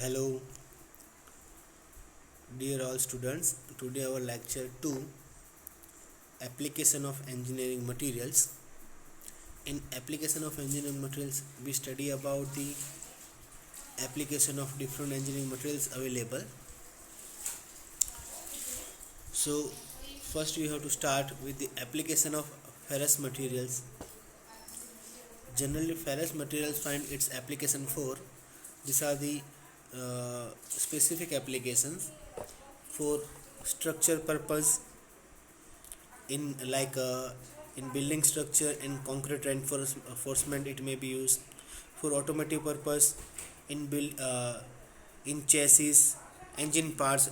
Hello, dear all students. Today our lecture 2, application of engineering materials. In application of engineering materials, we study about the application of different engineering materials available. So first we have to start with the application of ferrous materials. Generally, ferrous materials find its application for. These are the specific applications for structure purpose in in building structure, in concrete reinforcement it may be used, for automotive purpose, in chassis, engine parts,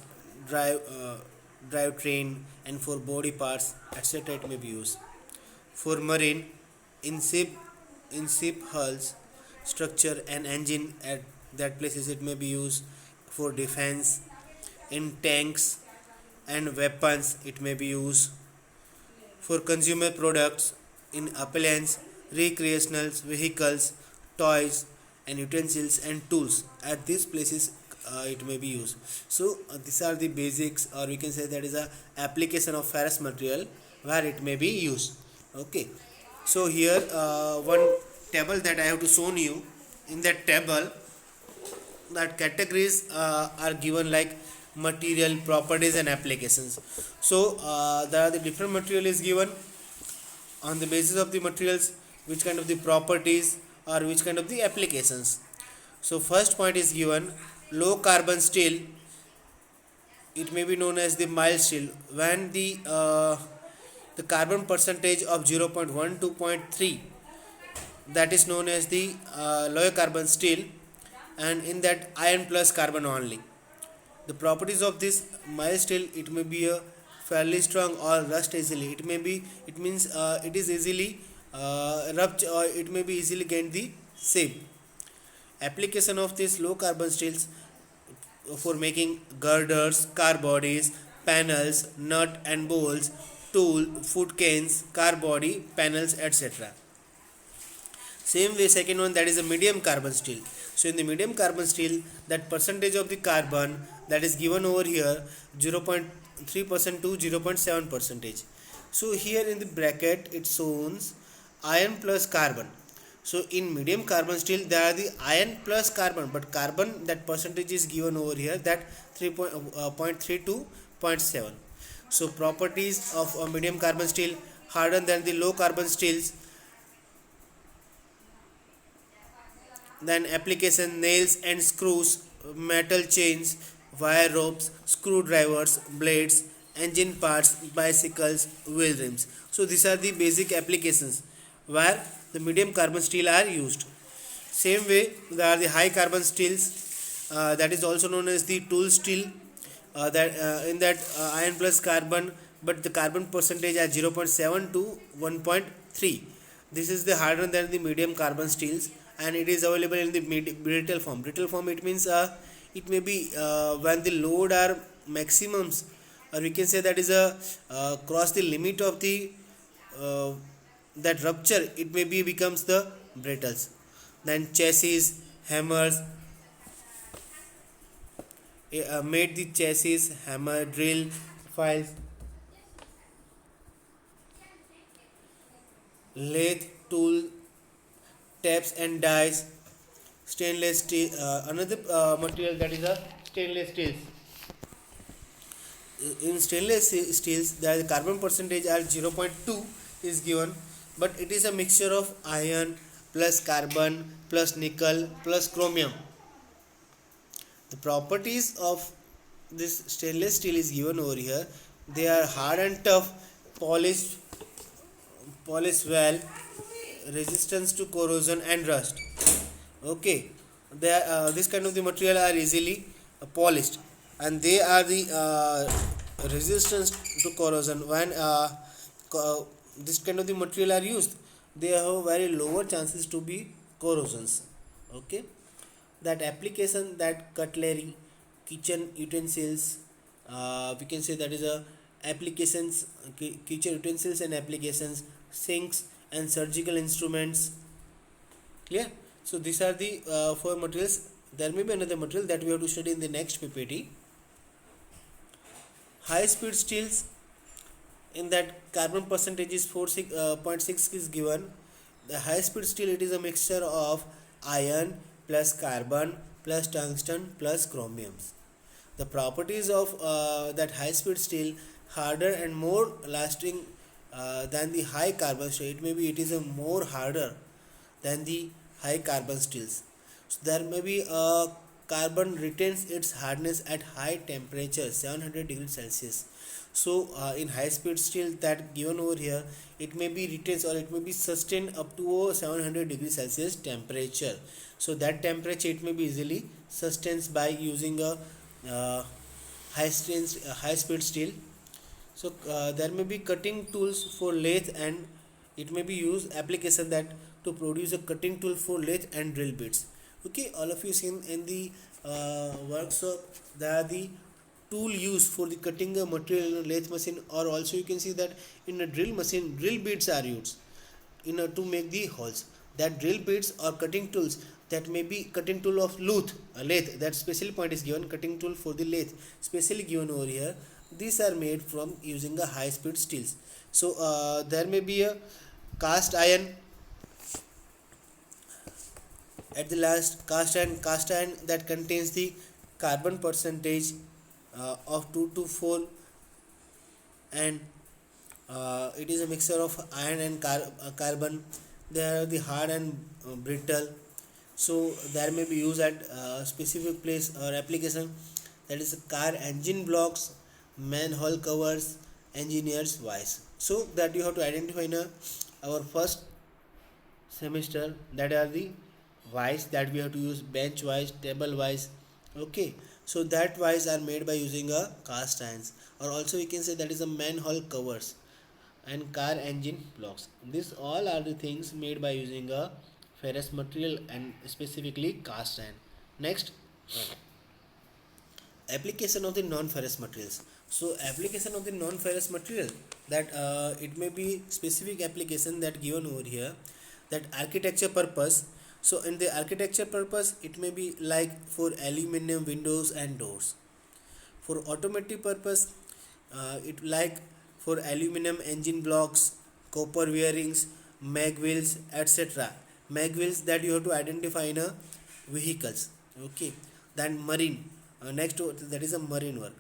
drive train, and for body parts etc. it may be used, for marine, in ship hulls, structure and engine at that places it may be used, for defense, in tanks and weapons it may be used, for consumer products, in appliance, recreational vehicles, toys and utensils and tools at these places it may be used. So these are the basics, or we can say that is a application of ferrous material where it may be used. Okay, so here one table that I have to show you. In that table, that categories are given like material, properties and applications. So there are the different material is given. On the basis of the materials, which kind of the properties or which kind of the applications. So first point is given, low carbon steel, it may be known as the mild steel, when the carbon percentage of 0.1 to 0.3, that is known as the low carbon steel, and in that iron plus carbon only. The properties of this mild steel, it may be a fairly strong or rust easily. It means it is easily rupture, or it may be easily gain the shape. Application of this low carbon steels for making girders, car bodies, panels, nut and bolts, tool, foot canes, car body, panels, etc. Same way, second one, that is a medium carbon steel. So in the medium carbon steel, that percentage of the carbon that is given over here 0.3% to 0.7 percentage. So here in the bracket it shows iron plus carbon. So in medium carbon steel there are the iron plus carbon, but carbon that percentage is given over here, that 3.3 to 0.7. So properties of a medium carbon steel, harder than the low carbon steels. Then application, nails and screws, metal chains, wire ropes, screwdrivers, blades, engine parts, bicycles, wheel rims. So these are the basic applications where the medium carbon steel are used. Same way, there are the high carbon steels, that is also known as the tool steel, that in that iron plus carbon, but the carbon percentage are 0.7 to 1.3. This is the harder than the medium carbon steels, and it is available in the brittle form. Brittle form, it means it may be when the load are maximums, or we can say that is a cross the limit of the that rupture, it may be becomes the brittles. Then chassis, hammers, made the chassis, hammer, drill, files, lathe, tool, taps and dies, stainless steel, another material, that is a stainless steel. In stainless steels, the carbon percentage are 0.2 is given, but it is a mixture of iron plus carbon plus nickel plus chromium. The properties of this stainless steel is given over here. They are hard and tough, polished well, resistance to corrosion and rust. Okay, this kind of the material are easily polished, and they are the resistance to corrosion. When this kind of the material are used, they have very lower chances to be corrosions. Okay, that application, that cutlery, kitchen utensils, we can say that is a applications, kitchen utensils and applications, sinks and surgical instruments. Clear? So these are the four materials There may be another material that we have to study in the next PPT. High speed steels, in that carbon percentage is 4.6 is given. The high speed steel, it is a mixture of iron plus carbon plus tungsten plus chromiums. The properties of that high speed steel, harder and more lasting than the high carbon steel. It may be it is a more harder than the high carbon steels. So there may be a carbon retains its hardness at high temperature 700 degrees Celsius. So in high speed steel that given over here, it may be retains or it may be sustained up to 700 degrees Celsius temperature. So that temperature it may be easily sustained by using a high speed steel. So there may be cutting tools for lathe, and it may be used application that to produce a cutting tool for lathe and drill bits. Okay, all of you seen in the workshop, there are the tool used for the cutting a material in a lathe machine, or also you can see that in a drill machine drill bits are used in to make the holes. That drill bits or cutting tools, that may be cutting tool of lathe, that special point is given, cutting tool for the lathe specially given over here. These are made from using a high speed steels. So there may be a cast iron. At the last, cast iron that contains the carbon percentage of 2 to 4, and it is a mixture of iron and carbon. They are the hard and brittle. So there may be used at specific place or application, that is car engine blocks, manhole covers, engineers wise. So that you have to identify in our first semester, that are the wise that we have to use, bench wise, table wise. Okay, so that wise are made by using a cast irons, or also we can say that is a manhole covers and car engine blocks. These all are the things made by using a ferrous material and specifically cast iron. Next, application of the non-ferrous materials. So application of the non-ferrous material, that it may be specific application that given over here, that architecture purpose. So in the architecture purpose, it may be like for aluminum windows and doors. For automotive purpose, it like for aluminum engine blocks, copper bearings, mag wheels, etc. Mag wheels that you have to identify in a vehicles. Okay, then marine. Next to that is a marine work,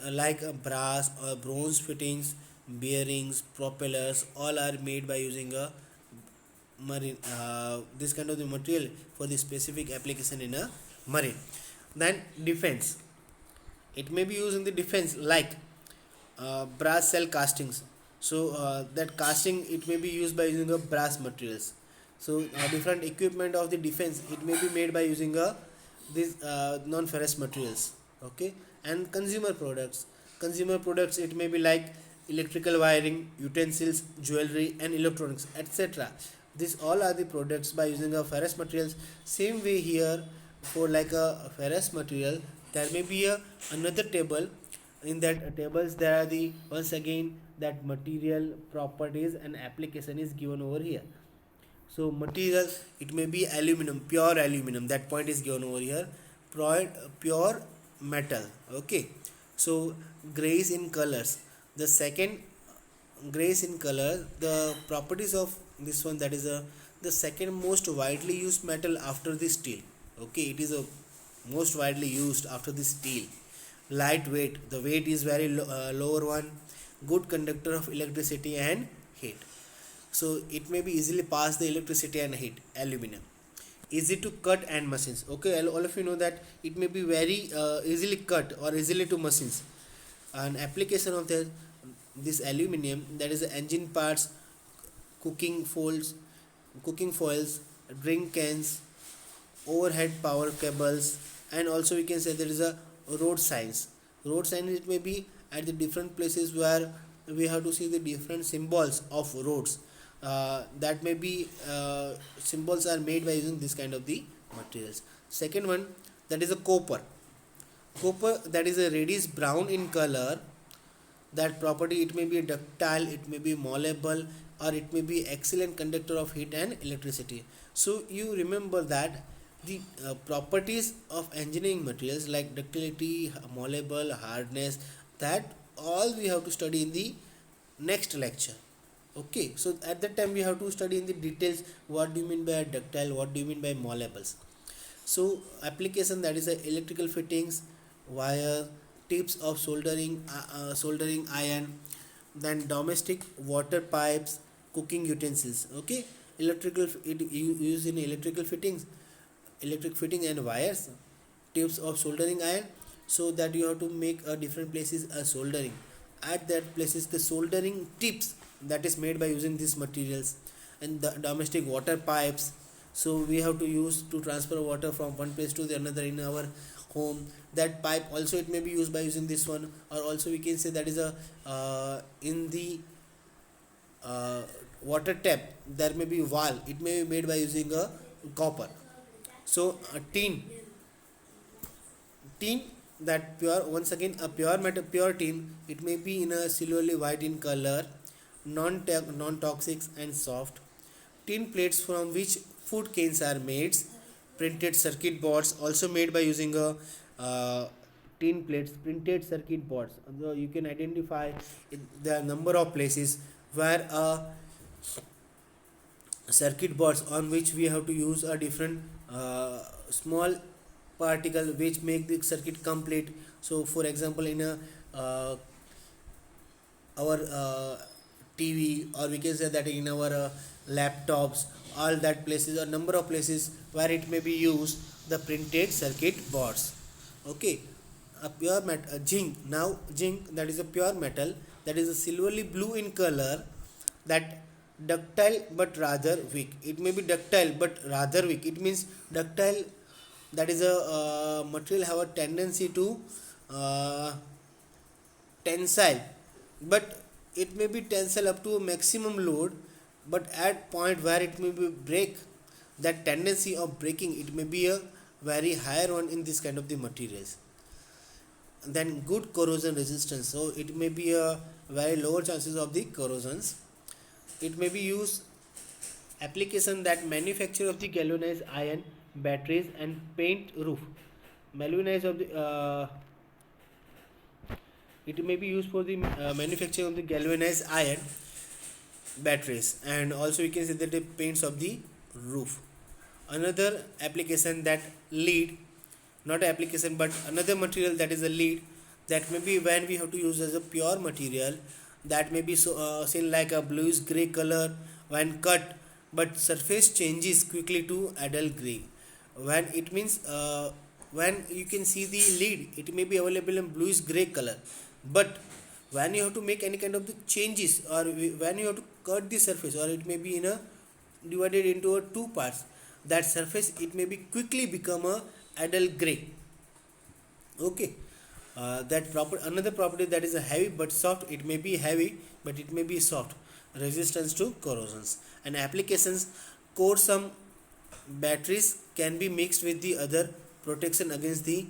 like brass or bronze fittings, bearings, propellers, all are made by using a marine this kind of the material for the specific application in a marine. Then defense, it may be used in the defense, like brass cell castings. So that casting it may be used by using a brass materials. So different equipment of the defense, it may be made by using a these non-ferrous materials. Okay, and consumer products, it may be like electrical wiring, utensils, jewelry and electronics, etc. These all are the products by using a ferrous materials. Same way here, for like a ferrous material, there may be another table. In that tables there are the once again that material properties and application is given over here. So material, it may be aluminum, pure aluminum, that point is given over here. Pure metal. Okay, so grays in colors, the second grays in color, the properties of this one, that is the second most widely used metal after the steel. Okay, it is a most widely used after the steel. Lightweight, the weight is very lower one. Good conductor of electricity and heat. So it may be easily pass the electricity and heat. Aluminum, easy to cut and machines. Okay, all of you know that it may be very easily cut or easily to machines. An application of this aluminum, that is the engine parts, cooking folds, cooking foils, drink cans, overhead power cables, and also we can say there is a road signs. Road signs, it may be at the different places where we have to see the different symbols of roads. That may be symbols are made by using this kind of the materials. Second one, that is a copper, that is a reddish brown in color. That property, it may be ductile, it may be malleable, or it may be excellent conductor of heat and electricity. So you remember that The properties of engineering materials like ductility, malleable, hardness, that all we have to study in the next lecture. Okay, so at that time we have to study in the details what do you mean by ductile, what do you mean by malleables. So application, that is electrical fittings, wire, tips of soldering iron, then domestic water pipes, cooking utensils. Okay, electrical used in electrical fittings, electric fitting and wires, tips of soldering iron, so that you have to make a different places a soldering. At that places the soldering tips that is made by using these materials, and the domestic water pipes. So we have to use to transfer water from one place to the another in our home. That pipe also it may be used by using this one, or also we can say that is a in the uh, water tap there may be valve, it may be made by using a copper. So a tin, that pure, once again a pure metal, pure tin, it may be in a silverly white in color, non toxic and soft. Tin plates from which food cans are made. Printed circuit boards also made by using a tin plates, printed circuit boards. So you can identify the number of places where circuit boards on which we have to use a different small particle which make the circuit complete. So for example in a our TV, or we can say that in our laptops, all that places or number of places where it may be used the printed circuit boards. Okay, a pure metal, zinc. Now zinc, that is a pure metal, that is a silverly blue in color, that ductile but rather weak. It may be ductile but rather weak. It means ductile, that is a material have a tendency to uh, tensile, but it may be tensile up to a maximum load, but at point where it may be break, that tendency of breaking it may be a very higher one in this kind of the materials. Then good corrosion resistance, so it may be a very lower chances of the corrosions. It may be used application, that manufacture of the galvanized iron batteries and paint roof. Galvanized of the it may be used for the manufacturing of the galvanized iron batteries, and also we can say that the paints of the roof. Another application, that lead, not application but another material, that is a lead, that may be when we have to use as a pure material, that may be seen like a bluish gray color when cut, but surface changes quickly to adel gray. When it means when you can see the lead, it may be available in bluish gray color, but when you have to make any kind of the changes, or when you have to cut the surface, or it may be in a divided into a two parts, that surface it may be quickly become a adel gray. Okay, that proper another property, that is a heavy but soft. It may be heavy but it may be soft, resistance to corrosions. And applications, core some batteries can be mixed with the other protection against the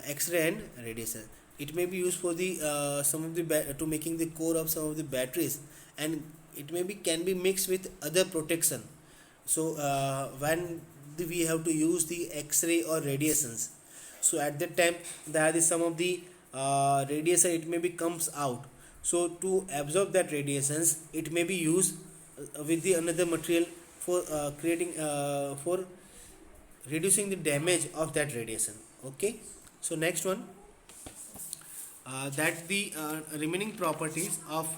X-ray and radiation. It may be used for the some of the to making the core of some of the batteries, and it may be can be mixed with other protection. So when we have to use the X-ray or radiations, so at that time there is some of the radiation it may be comes out. So to absorb that radiations, it may be used with the another material for creating for reducing the damage of that radiation. Okay, so next one, that the remaining properties of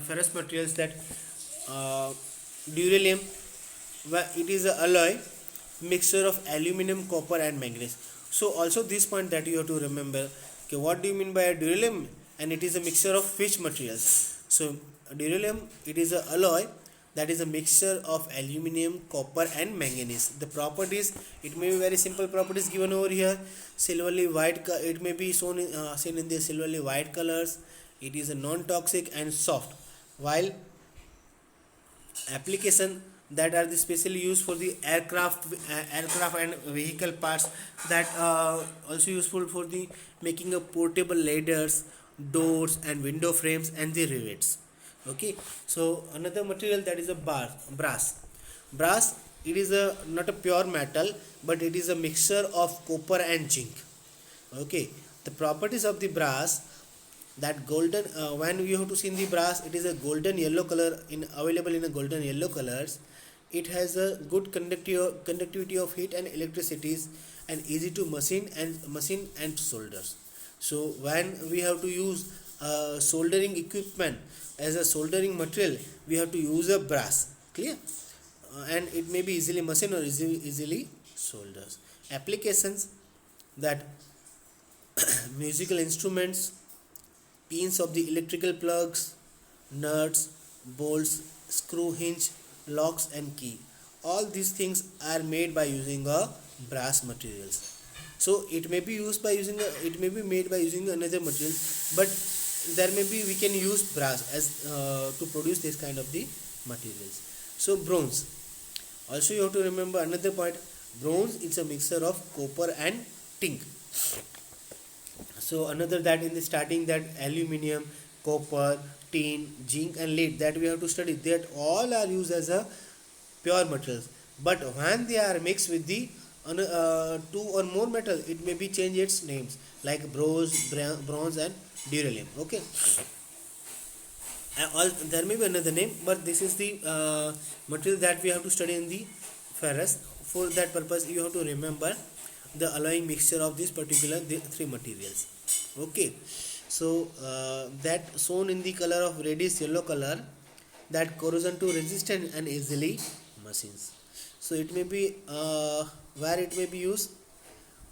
ferrous materials, that duralium, it is a alloy mixture of aluminum, copper and manganese. So also this point that you have to remember, okay, what do you mean by a duralium, and it is a mixture of which materials. So duralium, it is a alloy that is a mixture of aluminum, copper and manganese. The properties, it may be very simple properties given over here. Silverly white, it may be shown seen in the silverly white colors. It is a non-toxic and soft, while application, that are the specially used for the aircraft and vehicle parts, that also useful for the making of portable ladders, doors and window frames and the rivets. Okay, so another material, that is a brass. it is a not a pure metal, but it is a mixture of copper and zinc. Okay, the properties of the brass, that golden, when you have to see in the brass, it is a golden yellow color, in available in a golden yellow colors. It has a good conductivity of heat and electricities, and easy to machine and solders. So when we have to use soldering equipment as a soldering material, we have to use a brass. Clear? And it may be easily machined or easily solders. Applications, that musical instruments, pins of the electrical plugs, nuts, bolts, screw hinge, locks and key. All these things are made by using a brass materials. So it may be used by using it may be made by using another material, but there may be we can use brass as to produce this kind of the materials. So bronze. Also you have to remember another point. Bronze is a mixture of copper and tin. So another, that in the starting, that aluminium, copper, tin, zinc and lead, that we have to study, that all are used as a pure materials. But when they are mixed with the two or more metal, it may be change its names, like bronze and beryllium. Okay. All there may be another name, but this is the material that we have to study in the ferrous. For that purpose, you have to remember the alloying mixture of this particular three materials. Okay, so that shown in the color of reddish yellow color, that corrosion to resistant and easily machines. So it may be where it may be used,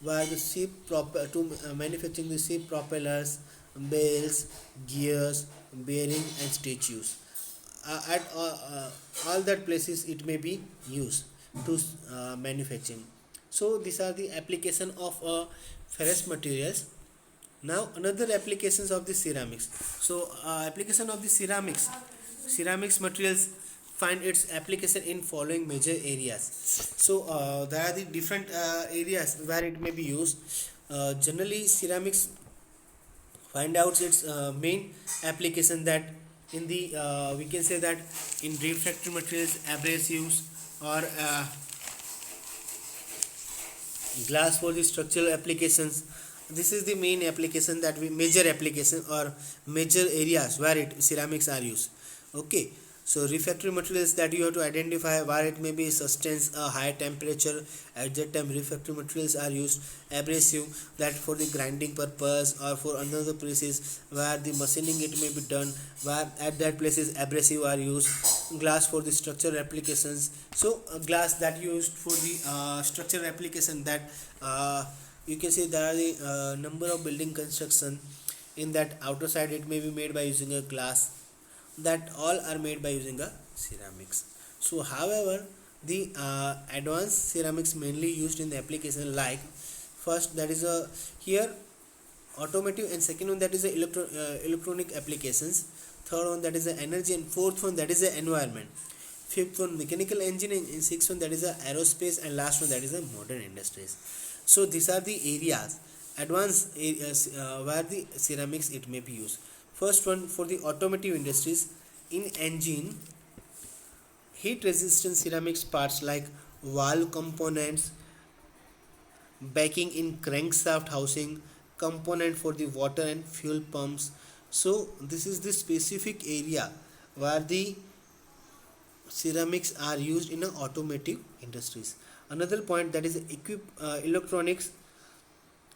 where the ship to manufacturing the ship propellers, bells, gears, bearing and statues. At all that places it may be used to manufacturing. So these are the application of ferrous materials. Now another applications of the ceramics. So application of the ceramics materials find its application in following major areas. So there are the different areas where it may be used. Generally ceramics find out its main application, that in the we can say that in refractory materials, abrasives, or glass for the structural applications. This is the main application, that we major application or major areas where it ceramics are used. Okay, so refractory materials, that you have to identify where it may be sustains a high temperature. At that time refractory materials are used. Abrasive, that for the grinding purpose or for another places where the machining it may be done, where at that places abrasive are used. Glass for the structural applications. So glass that used for the structural application, that you can see there are the number of building construction. In that outer side it may be made by using a glass, that all are made by using a ceramics. So however the advanced ceramics mainly used in the application, like first, that is a here automotive, and second one, that is a electronic applications. Third one, that is the energy, and fourth one, that is the environment. Fifth one, mechanical engineering, and sixth one, that is the aerospace, and last one, that is the modern industries. So these are the areas, advanced areas where the ceramics it may be used. First one, for the automotive industries, in engine, heat resistant ceramics parts like valve components, backing in crankshaft housing, component for the water and fuel pumps. So this is the specific area where the ceramics are used in automotive industries. Another point, that is electronics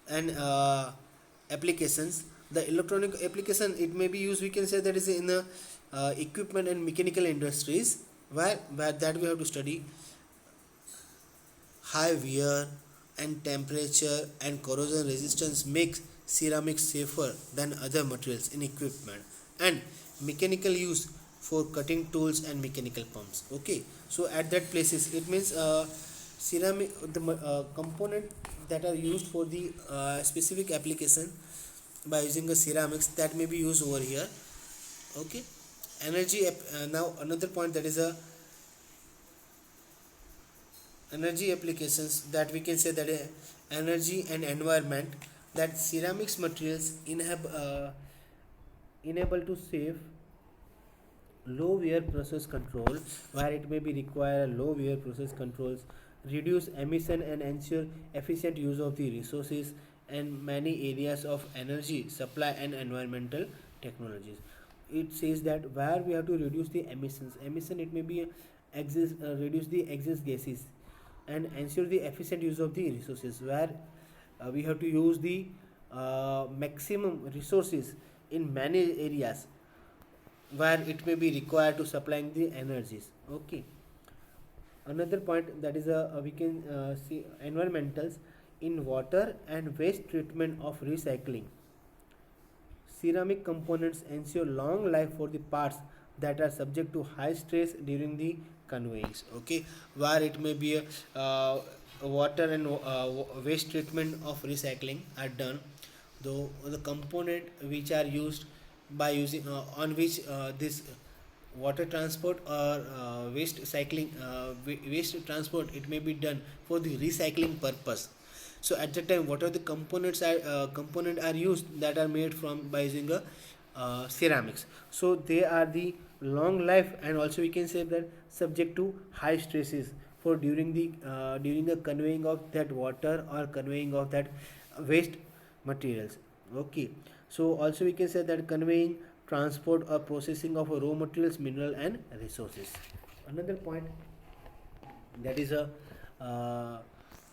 and applications. The electronic application it may be used, we can say, that is in the equipment and mechanical industries, where that we have to study high wear and temperature and corrosion resistance makes ceramics safer than other materials in equipment, and mechanical use for cutting tools and mechanical pumps. Okay, so at that places it means ceramic, the component that are used for the specific application by using a ceramics, that may be used over here. Okay, energy now another point, that is a energy applications, that we can say that energy and environment, that ceramics materials enable to save low wear process control, where it may be require low wear process controls, reduce emission and ensure efficient use of the resources, and many areas of energy supply and environmental technologies. It says that where we have to reduce the emission, it may be reduce the excess gases and ensure the efficient use of the resources, where we have to use the maximum resources in many areas where it may be required to supplying the energies. Okay, another point, that is we can see environmentals in water and waste treatment of recycling. Ceramic components ensure long life for the parts that are subject to high stress during the conveyance. Okay, where it may be water and waste treatment of recycling are done, though the component which are used by using on which this water transport or waste cycling waste transport, it may be done for the recycling purpose. So at that time, what are the component are used that are made from by using a ceramics. So they are the long life, and also we can say that subject to high stresses for during the conveying of that water or conveying of that waste materials. Okay, so also we can say that conveying, transport or processing of raw materials, mineral and resources. Another point, that is a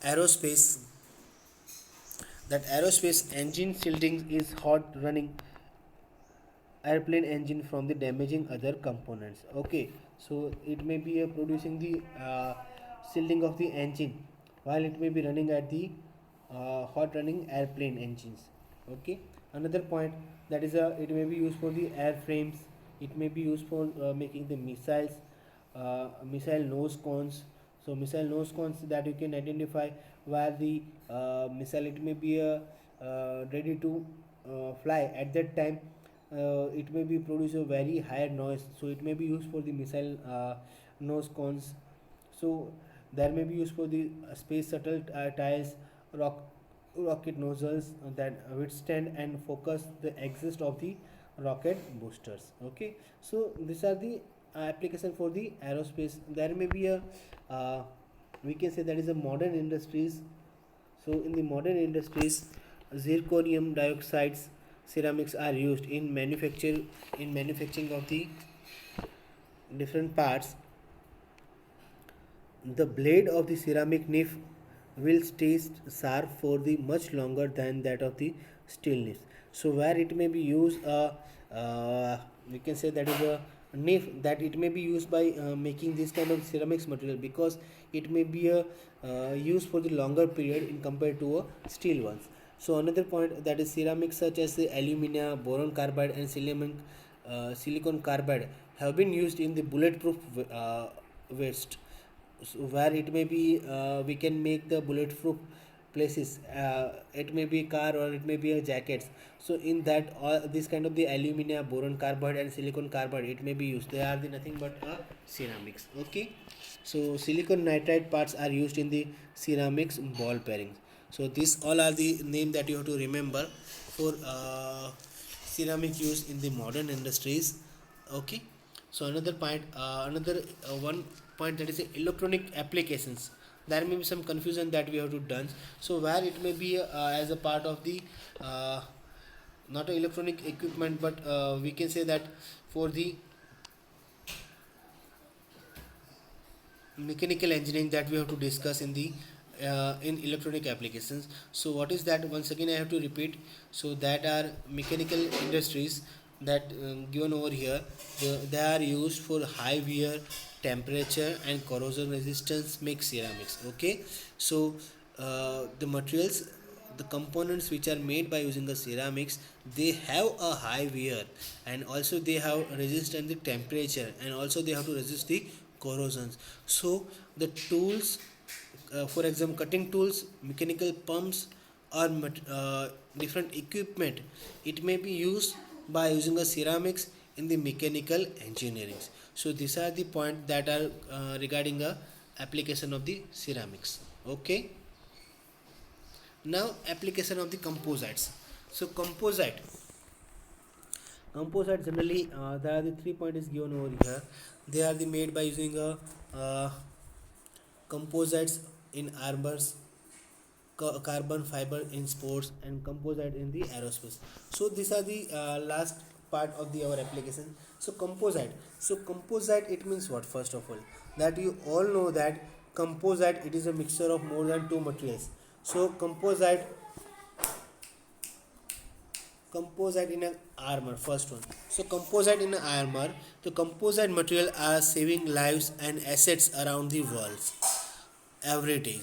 aerospace, that aerospace engine shielding is hot running airplane engine from the damaging other components. Okay, so it may be producing the shielding of the engine while it may be running at the hot running airplane engines. Okay, another point, that is it may be used for the airframes, it may be used for making the missiles, missile nose cones. So missile nose cones, that you can identify where the missile, it may be ready to fly at that time, it may be produce a very higher noise, so it may be used for the missile nose cones. So there may be used for the space shuttle tires, rock, rocket nozzles that withstand and focus the exhaust of the rocket boosters. Okay, so these are the application for the aerospace. There may be a we can say that is a modern industries. So in the modern industries, zirconium dioxides ceramics are used in manufacturing of the different parts. The blade of the ceramic knife will stay sharp for the much longer than that of the steel knife. So where it may be used, we can say that is a knife, that it may be used by making this kind of ceramics material, because it may be used for the longer period in compared to steel ones. So another point, that is ceramics such as the alumina, boron carbide and silicon carbide have been used in the bulletproof vest. So where it may be we can make the bulletproof places, it may be car or it may be a jackets. So in that, all this kind of the alumina, boron carbide and silicon carbide, it may be used, they are the nothing but ceramics. Okay, so silicon nitride parts are used in the ceramics ball bearings. So these all are the name that you have to remember for ceramic use in the modern industries. Okay, so another point, another one point, that is electronic applications. There may be some confusion that we have to done. So where it may be as a part of the not a electronic equipment, but we can say that for the mechanical engineering, that we have to discuss in the in electronic applications. So what is that? Once again I have to repeat. So that are mechanical industries that given over here, they are used for high wear, temperature and corrosion resistance make ceramics. Okay, so the materials, the components which are made by using the ceramics, they have a high wear, and also they have resistant the temperature, and also they have to resist the corrosions. So the tools, for example cutting tools, mechanical pumps or different equipment, it may be used by using a ceramics in the mechanical engineering. So these are the points that are regarding a application of the ceramics. Okay, now application of the composites. So Composite generally, there are the 3 point is given over here. They are the made by using a composites in armors, carbon fiber in sports, and composite in the aerospace. So these are the last part of the our application. So composite it means what? First of all, that you all know that composite it is a mixture of more than two materials. So composite in an armor, first one. So composite in an armor, the composite material are saving lives and assets around the world every day.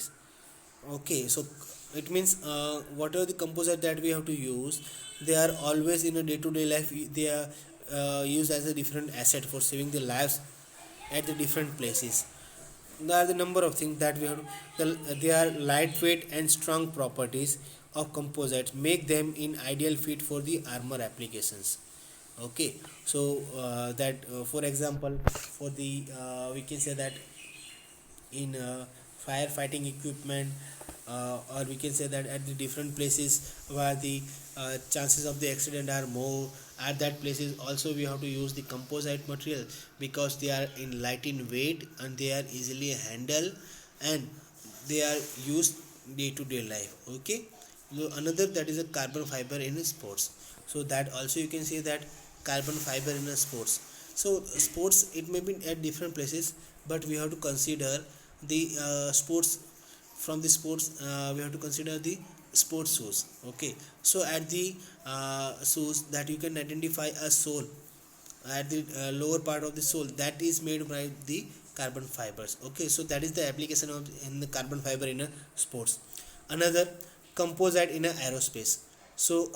Okay, so it means whatever the composite that we have to use, they are always in a day-to-day life. They are used as a different asset for saving the lives at the different places. There are the number of things that we have. They are lightweight and strong properties of composites make them in ideal fit for the armor applications. Okay, so that for example, for the we can say that in firefighting equipment, or we can say that at the different places where the chances of the accident are more, at that places also we have to use the composite material because they are in light in weight and they are easily handled and they are used day to day life. Okay, so another that is a carbon fiber in sports. So that also you can say that carbon fiber in a sports. So sports it may be at different places, but we have to consider the sports. From the sports we have to consider the sports shoes. Okay, so at the shoes that you can identify a sole at the lower part of the sole that is made by the carbon fibers. Okay, so that is the application of in the carbon fiber in a sports. Another, composite in a aerospace. So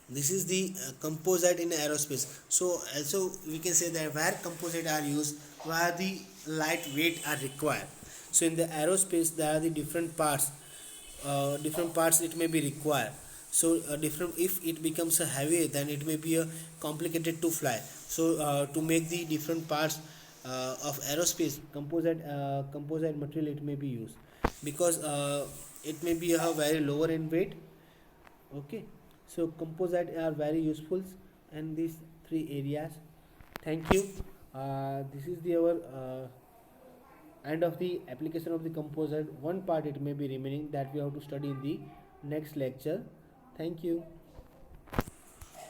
this is the composite in aerospace. So also we can say that where composite are used, where the light weight are required. So in the aerospace there are the different parts it may be required. So different, if it becomes a heavy then it may be a complicated to fly. So to make the different parts of aerospace, composite material it may be used because it may be a very lower in weight. Okay, so composite are very useful in these three areas. Thank you. This is the our end of the application of the composite. One part it may be remaining that we have to study in the next lecture. Thank you.